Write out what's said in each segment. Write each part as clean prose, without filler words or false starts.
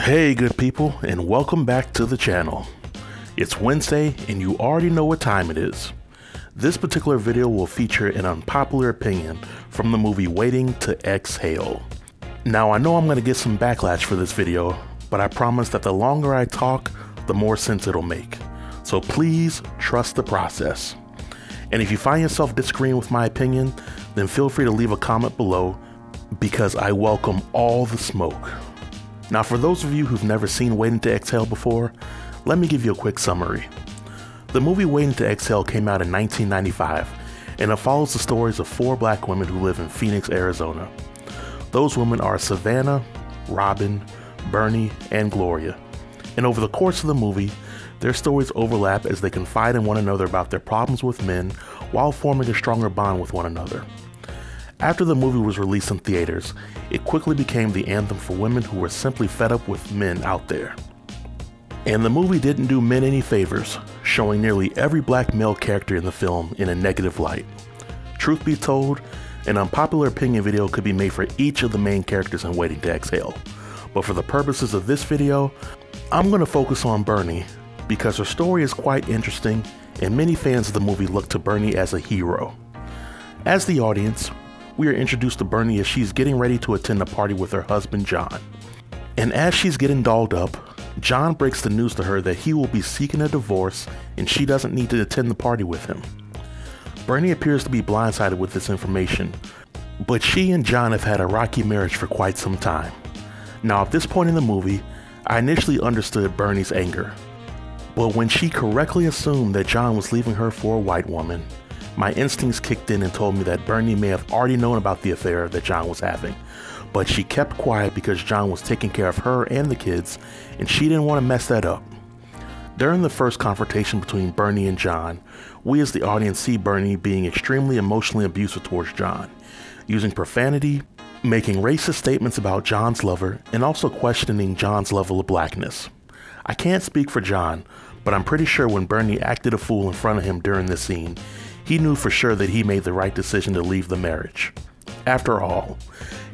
Hey good people, and welcome back to the channel. It's Wednesday and you already know what time it is. This particular video will feature an unpopular opinion from the movie Waiting to Exhale. Now I know I'm going to get some backlash for this video, but I promise that the longer I talk, the more sense it'll make. So please trust the process. And if you find yourself disagreeing with my opinion, then feel free to leave a comment below because I welcome all the smoke. Now for those of you who've never seen Waiting to Exhale before, let me give you a quick summary. The movie Waiting to Exhale came out in 1995, and it follows the stories of 4 black women who live in Phoenix, Arizona. Those women are Savannah, Robin, Bernie, and Gloria. And over the course of the movie, their stories overlap as they confide in one another about their problems with men while forming a stronger bond with one another. After the movie was released in theaters, it quickly became the anthem for women who were simply fed up with men out there. And the movie didn't do men any favors, showing nearly every black male character in the film in a negative light. Truth be told, an unpopular opinion video could be made for each of the main characters in Waiting to Exhale. But for the purposes of this video, I'm going to focus on Bernie because her story is quite interesting and many fans of the movie look to Bernie as a hero. As the audience, we are introduced to Bernie as she's getting ready to attend a party with her husband John. And as she's getting dolled up, John breaks the news to her that he will be seeking a divorce and she doesn't need to attend the party with him. Bernie appears to be blindsided with this information, but she and John have had a rocky marriage for quite some time. Now at this point in the movie, I initially understood Bernie's anger, but when she correctly assumed that John was leaving her for a white woman, my instincts kicked in and told me that Bernie may have already known about the affair that John was having, but she kept quiet because John was taking care of her and the kids, and she didn't want to mess that up. During the first confrontation between Bernie and John, we as the audience see Bernie being extremely emotionally abusive towards John, using profanity, making racist statements about John's lover, and also questioning John's level of blackness. I can't speak for John, but I'm pretty sure when Bernie acted a fool in front of him during this scene, he knew for sure that he made the right decision to leave the marriage. After all,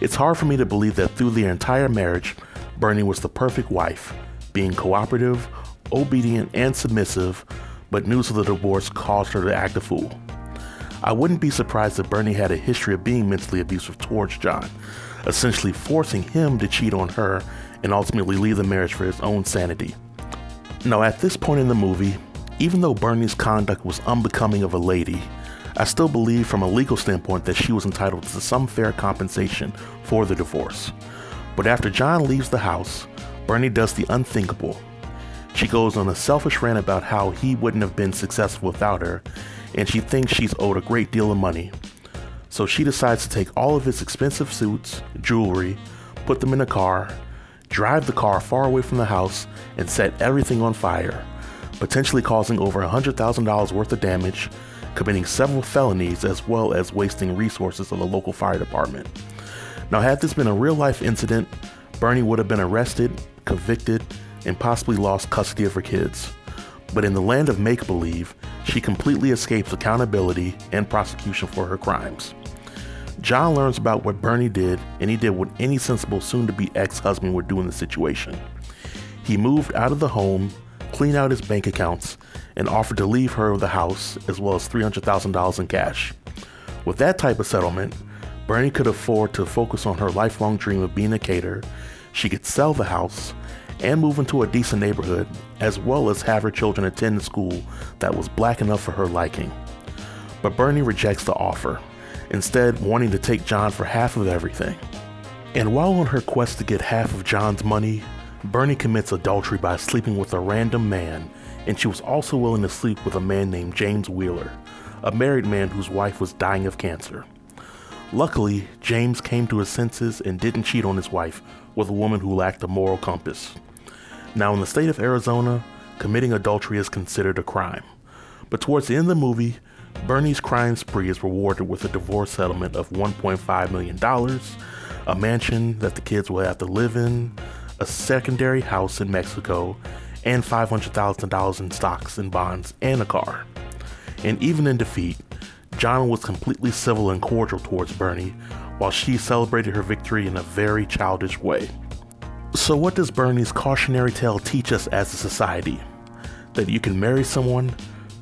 it's hard for me to believe that through the entire marriage, Bernie was the perfect wife, being cooperative, obedient, and submissive, but news of the divorce caused her to act a fool. I wouldn't be surprised if Bernie had a history of being mentally abusive towards John, essentially forcing him to cheat on her and ultimately leave the marriage for his own sanity. Now at this point in the movie, even though Bernie's conduct was unbecoming of a lady, I still believe from a legal standpoint that she was entitled to some fair compensation for the divorce. But after John leaves the house, Bernie does the unthinkable. She goes on a selfish rant about how he wouldn't have been successful without her, and she thinks she's owed a great deal of money. So she decides to take all of his expensive suits, jewelry, put them in a car, drive the car far away from the house, and set everything on fire, potentially causing over $100,000 worth of damage, committing several felonies, as well as wasting resources of the local fire department. Now had this been a real-life incident, Bernie would have been arrested, convicted, and possibly lost custody of her kids. But in the land of make-believe, she completely escapes accountability and prosecution for her crimes. John learns about what Bernie did, and he did what any sensible soon-to-be ex-husband would do in the situation. He moved out of the home, cleaned out his bank accounts, and offered to leave her the house as well as $300,000 in cash. With that type of settlement, Bernie could afford to focus on her lifelong dream of being a caterer. She could sell the house and move into a decent neighborhood, as well as have her children attend a school that was black enough for her liking. But Bernie rejects the offer, instead wanting to take John for half of everything. And while on her quest to get half of John's money, Bernie commits adultery by sleeping with a random man, and she was also willing to sleep with a man named James Wheeler, a married man whose wife was dying of cancer. Luckily, James came to his senses and didn't cheat on his wife with a woman who lacked a moral compass. Now in the state of Arizona, committing adultery is considered a crime. But towards the end of the movie, Bernie's crime spree is rewarded with a divorce settlement of $1.5 million, a mansion that the kids will have to live in, a secondary house in Mexico, and $500,000 in stocks and bonds, and a car. And even in defeat, John was completely civil and cordial towards Bernie, while she celebrated her victory in a very childish way. So what does Bernie's cautionary tale teach us as a society? That you can marry someone,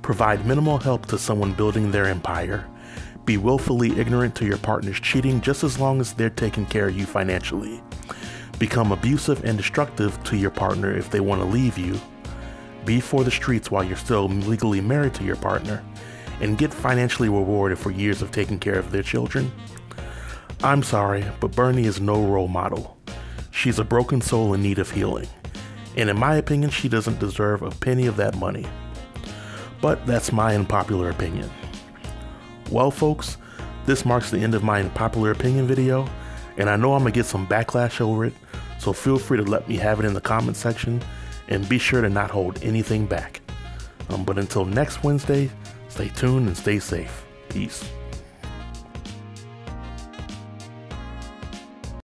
provide minimal help to someone building their empire, be willfully ignorant to your partner's cheating just as long as they're taking care of you financially, become abusive and destructive to your partner if they want to leave you, be for the streets while you're still legally married to your partner, and get financially rewarded for years of taking care of their children? I'm sorry, but Bernie is no role model. She's a broken soul in need of healing, and in my opinion, she doesn't deserve a penny of that money. But that's my unpopular opinion. Well folks, this marks the end of my unpopular opinion video, and I know I'm gonna get some backlash over it, so feel free to let me have it in the comment section, and be sure to not hold anything back. But until next Wednesday, stay tuned and stay safe. Peace.